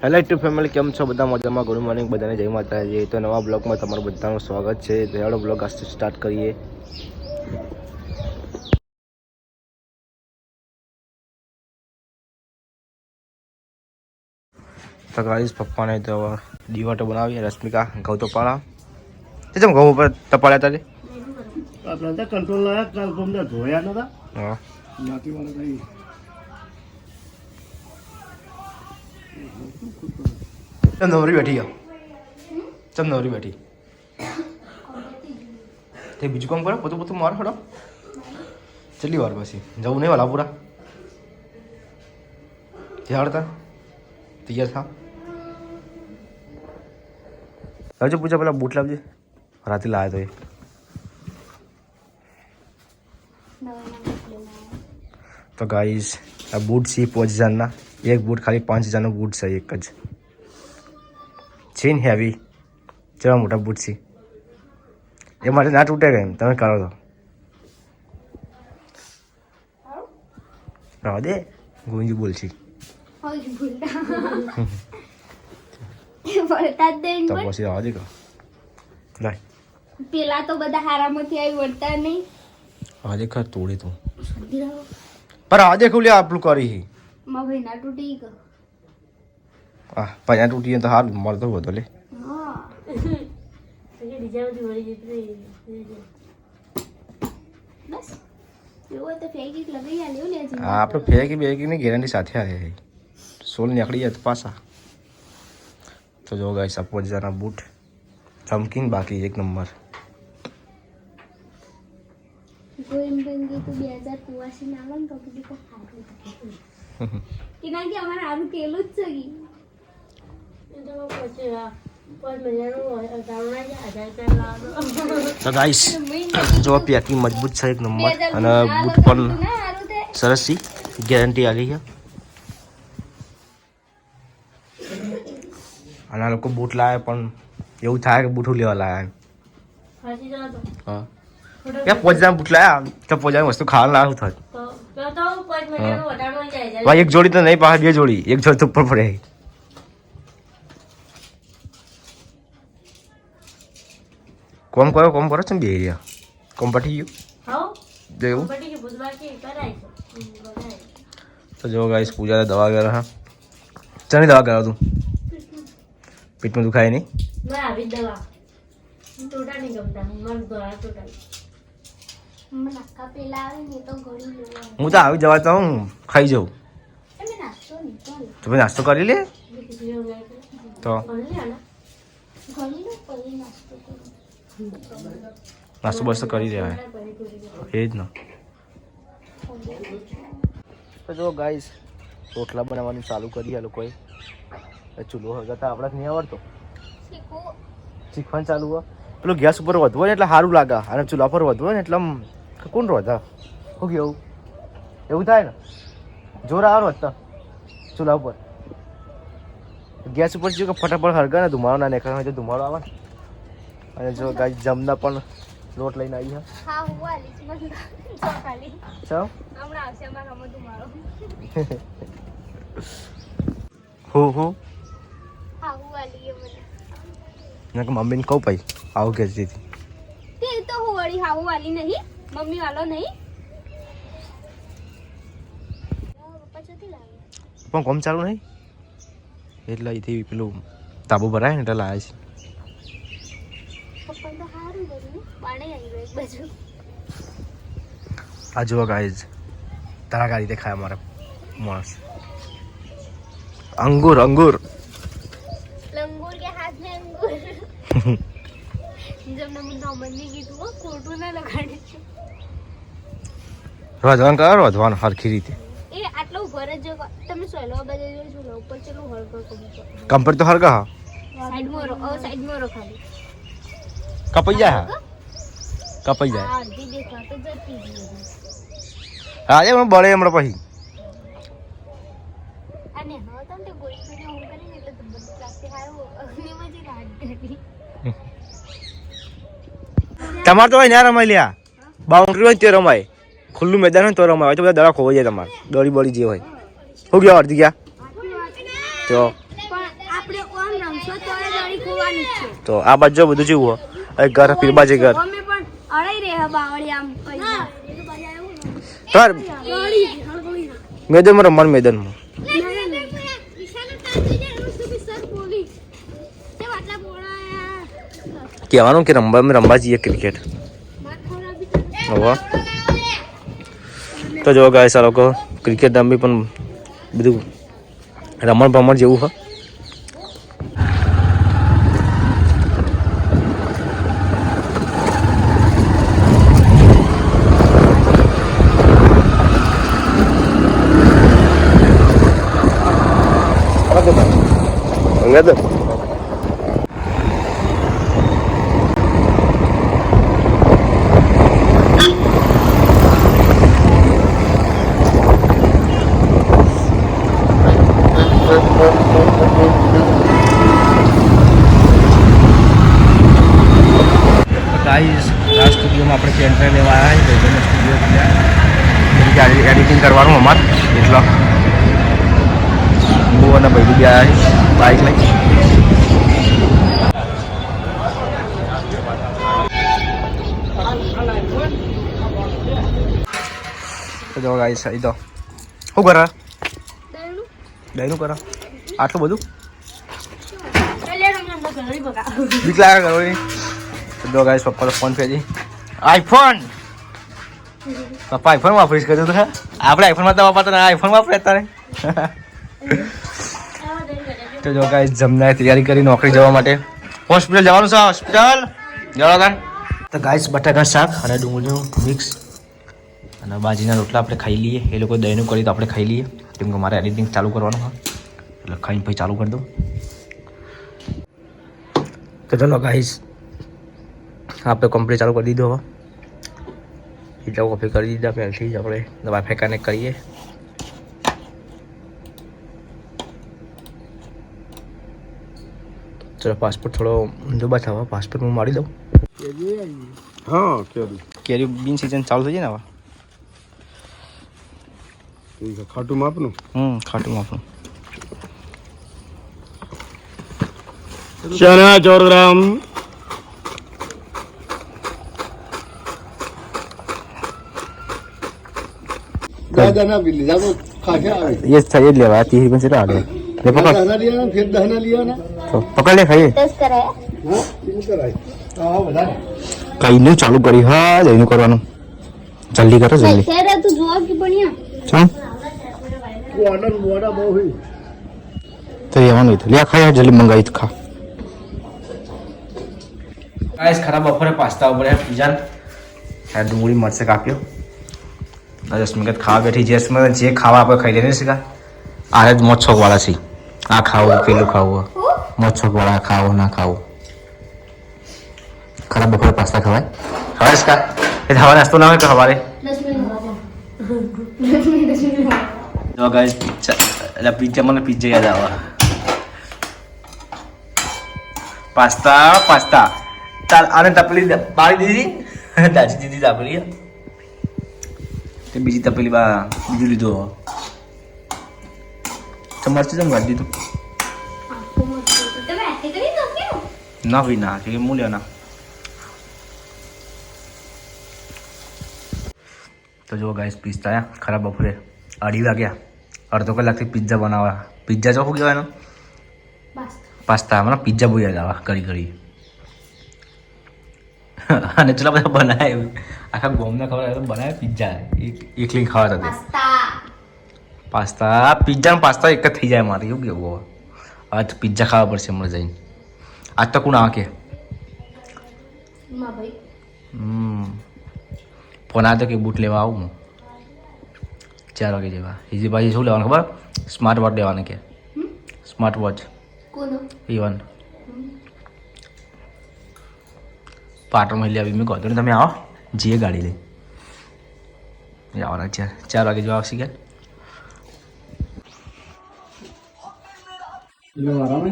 Hello YouTube family, કેમ છો બધા? મજામાં? ગુડ મોર્નિંગ બધાને, જય માતાજી. તો નવા બ્લોગમાં તમારું બધાનું સ્વાગત છે. તો હેડો બ્લોગ આજથી સ્ટાર્ટ કરીએ. તો ગાઈસ પપ્પાને તો દીવાટો બનાવીએ. રશ્મિકા ઘઉં તો પાડા તે જેમ ઘઉં ઉપર તપાડ્યા તારે આપણે તો કંટ્રોલ ના કાલ તમને ધોયા નતા. હા નાતી વાળા કઈ ચમ નવરી બેઠી ચમ નવરી બેઠી તે બીજું કામ કરો. પોતું પોતું મારો હડો કેટલી વાર પછી જવું નહીં વાલા પૂરા હાડતા તૈયાર થા. હજુ પૂછા પેલા બૂટ લાવજે, રાતે લાવ્યા તો એ. તો ગાઈસ આ બૂટ છે 5000ના. એક બૂટ ખાલી 5000નો બૂટ છે એક જ છે ને હેવી. કેવા મોટા બૂટ છે એ માટે ના તૂટે કેમ તમે કરો તો રાહ દે. ગોવિંદજી બોલ છે તો પછી રાહ દે કા લાય પેલા તો બધા હારામાંથી આવી વળતા નહીં. આજે ખર તોડે તું પર આજે ખુલે આપણું કરી માં ભાઈ ના તૂટી ગયો. આ પૈયા તૂટી તો હાલ મળતો હતો લે. હા બસ એવું તો ફેંકી લગાઈ આલ્યો લે છે. હા આપણે ફેંકી બેકીની ગેરંટી સાથે આવે. સોલ નીકળી જાય તો પાછા. તો જો ગાઈસ આ 5000ના બૂટ ચમકીને બાકી એક નંબર. ગોઈન બેંગી તો 2083 ના આવે ને તો બીજું કોઈ ખાતું કે ના કે અમારે આરું કેલું જ છે કી તો ગાઈસ જો પેકિંગ મજબૂત છે એક નંબર. અને બૂટ પણ સરસ છે, ગેરંટી આવી છે. અને આ લોકો બૂટ લાવે પણ એવું થાય કે બૂટું લેવા લાવ્યા. હા યાર 5000 બૂટ લાયા તો 5000 વસ્તુ ખાવા લાવું થાય. ભાઈ એક જોડી તો નહીં, પાછા 2 જોડી. એક જોડી તો ઉપર પડે. કોમ કરો છે ને બે એરિયા કોમ પટી ગયું તો જો ગાઈસ પૂજા દવા કરે. હા ચાની દવા કરાવ તું? પેટમાં દુખાય નહીં? હું તો આવી જવા તો હું ખાઈ જાઉં. તો ભાઈ નાસ્તો કરી લે તો. નાસ્તો બસ્તો કરી રહ્યા એ જ ને. તો જો ગાઈસ રોટલા બનાવવાનું ચાલુ કરી આ લોકોએ. ચૂલો હગતા આપણે નહીં આવડતો, શીખવાનું ચાલુ હોય. પેલું ગેસ ઉપર વધવું હોય ને એટલે સારું લાગે, અને ચૂલા પર વધવું હોય ને એટલે કોણ વધા શું કેવું એવું થાય ને. જોર આવે વધતા ચૂલા ઉપર. ગેસ ઉપર જો કે ફટાફટ હરગા ને ધુમાડો ના નીકળે તો ધુમાડો આવે ને. અને જો ગાઈસ જમના પણ લોટ લઈને આવી. હા હું આલીશ મને જો ખાલી ચા હમણાં આવશે અમાર હમ તમારો હો હા હું આલી મને ના કે મમ્મીને કહું ભાઈ આવું કે દીધી તે તો હું વળી હા હું આલી નહીં મમ્મી વાલો નહીં. પપ્પા ચોથી લાવી પણ કોમ ચાલુ નહીં એટલે અહીંથી પેલું તાબુ ભરાય ને એટલે લાવે છે. પપ્પા તો સારું કર્યું પાણી આવી ગયું એક બાજુ. આ જુઓ ગાઈઝ તરાકા રીતે ખાય અમારા માણસ. અંગૂર લંગૂર કે હાથ में अंगूर जब ना मुन्ना मन्नी કીધું હો ખોટું ના લગાડી. રોધવાનું કરો, રોધવાનું હરખી રીતે. એ આટલો ઉપર જ તમે સોલો બાજુ જો છો ઉપર ચલો હળકો કમ્પ્લીટ તો હરગા હા સાઈડમાં રો ખાલી કપાઈ જાય. કપાઈ જાય હા દી દેખા તો જતી ગઈ. હા એ બળે હમણાં પછી. અને હવે તમને ગોળી પીને હું કરીને એટલે તો બધું પ્લાસ્ટિક હારું અગ્નિમાંથી રાડ કરી. તમારે તો ના રમાય લ્યા. બાઉન્ડ્રી હોય ને તે રમાય, ખુલ્લું મેદાન હોય ને તો રમાય. હોય તો બધા દડા ખોવાઈ જાય તમારે. દોડી બોડી જે હોય શું ગયા અડધી ગયા તો પણ આપણે ઓમ રમશો તો એ દોરી ખોવાની છે તો આ બાજુ જો બધું જેવું હોય ઘર પીરબાજી ઘર અમે પણ અડાઈ રહે બાવળી આમ પૈસા તાર દોરી મેદાનમાં રમવાનું મેદાનમાં કહેવાનું કે રમવા જઈએ ક્રિકેટ હવે તો જો ગાઈસ આ લોકો ક્રિકેટ રમી પણ બધું રમણ જેવું હોય Enggak tuh. ગાઈસ આ સ્ટુડિયોમાં આપણે પેન ડ્રાઈવ લેવા આવ્યા છે સ્ટુડિયો એડિટિંગ કરવાનું અમારે એટલા બહુ અને ભાઈ બી આવ્યા છે બાઈક લઈ તો જો ગાઈસ અહીં તો શું કરે દહીંનું કરે આટલું બધું બીક લાગે કરો જો ગાઈસ પપ્પા તો ફોન ફેરી આઈફોન પપ્પા આઈફોન વાપરીશ કર્યું તો આપણે આઈફોનમાં તો વાપરતા આઈફોન વાપરે અત્યારે તો જો ગાઈસ જમનાએ તૈયારી કરી નોકરી જવા માટે હોસ્પિટલ જવાનું છે હોસ્પિટલ જવા તો ગાઈસ બટાકા શાક અને ડુંગળીનું મિક્સ અને બાજીના રોટલા આપણે ખાઈ લઈએ એ લોકો દહીંનું કરી તો આપણે ખાઈ લઈએ કેમ કે મારે એડિટિંગ ચાલુ કરવાનું હોય એટલે ખાઈને પછી ચાલુ કરી દઉં તો ચલો ગાઈસ આપણે કમ્પ્લીટ ચાલુ કરી દીધો હવે એટલે કોફી કરી દીધા પહેલથી જ આપણે વાઈફાઈ કનેક્ટ કરીએ ચલો પાસપોર્ટ થોડો ઊંધો બતાવો પાસપોર્ટ હું મારી દઉં હા કેરી બીન સિઝન ચાલુ થઈ જાય ને હવે ખાટું માપનું ખાટું માપનું ચણા 4 ગ્રામ દાદાના બિલ્લી જાગો ખાખા આવે ये सही ले रहा है 30 रुपए से आ रहे ले पकड़ દાદા લીયા ફેર દહના લીયા ના तो पकड़ ले खाइए દસ કરાય હા શું કરાય હા બધા कहीं नहीं चालू करी हाँ लेने करवानो जल्दी करो जल्दी ખેર તું જોવા કે બણિયા चल મોડા બહુ હોય तो ये नहीं तो लिया खाया जल्दी मंगाई तो खा गाइस खराब बफर है पास्ता ऊपर है पिज्जा है डूंगरी मर्च से कापियो जसमें खावा बैठी जैसे जे खावा आप खाई लेने सीखा आज मत छोक वाला सी आ खाओ पेलू खाओ मत छोक वाला खाओ ना खाओ खराब बफर पास्ता खवाए खवाए इसका ये हमारा नाश्ता ना हो तो हमारे 10 મિનિટ तो गाइस पिज्जा मैंने पिज्जा याद आवा पास्ता पास्ता चाल आने तपली बारी दीदी दादी दीदी तपली ते बीजी तपेली बा बीजू लीधो चम्मच से जम गाड़ी तो તમે આતે કરી દો કે ना भी ना कि मूल्य ना तो जो गाइस पिस्ता आया खराब बफरे 2:30 વાગ્યા અડધો કલાકથી પિઝા બનાવવા પિઝા જો શું કહેવાય પાસ્તા મને પિઝા બહુ યાદ આવે ઘડી ઘડી અને ચલા બધા બનાવે આખા ગોમને ખબર આવે તો બનાવે પિઝા એકલી ખાવા હતા પાસ્તા પિઝા ને પાસ્તા એક જ થઈ જાય મારે એવું કેવું હવે તો પિઝા ખાવા પડશે હમણાં જઈને આજ તો કોણ આવે કે માં ભાઈ ફોન આવ્યો કે બૂટ લેવા આવું હું 4 વાગે જેવા ઈજી ભાઈ શું લેવાનું ખબર સ્માર્ટ વોચ લેવાનું કે સ્માર્ટ વોચ કોનો ઇવન પાટણમાં લઈ આવી મેં કહ્યું ને તમે આવો જઈએ ગાડી લઈ આવવાના 4 વાગે જેવા આવશે કે આરામ